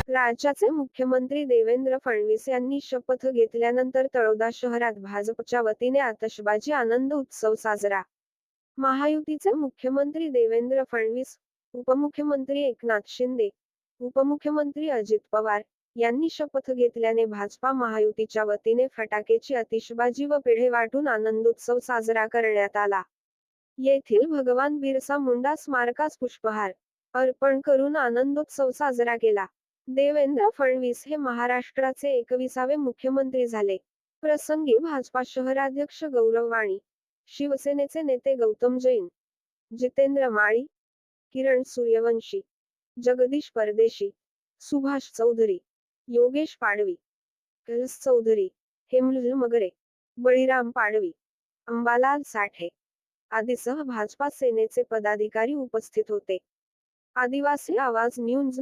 राज्याचे मुख्यमंत्री देवेंद्र फडणवीस यांनी शपथ घेतल्यानंतर तळोदा शहरात भाजपच्या वतीने आतषबाजी आनंद उत्सव साजरा. महायुतीचे मुख्यमंत्री देवेंद्र फडणवीस, उपमुख्यमंत्री एकनाथ शिंदे, उपमुख्यमंत्री अजित पवार यांनी शपथ घेतल्याने भाजपा महायुतीच्या वतीने फटाकेची आतिषबाजी व पेढे वाटून आनंदोत्सव साजरा करण्यात आला. येथील भगवान बिरसा मुंडा स्मारकास पुष्पहार अर्पण करून आनंदोत्सव साजरा केला. देवेंद्र फडणवीस हे महाराष्ट्राचे 21वे मुख्यमंत्री झाले. प्रसंगी भाजपा शहराध्यक्ष गौरव वाणी, शिवसेनेचे नेते गौतम जैन, जितेंद्र माळी, किरण सूर्यवंशी, जगदीश परदेशी, सुभाष चौधरी, योगेश पाडवी, कैलास चौधरी, हेमलुल मगरे, बळीराम पाडवी, अंबालाल साठे आदीसह भाजपा सेनेचे पदाधिकारी उपस्थित होते. आदिवासी आवाज न्यूज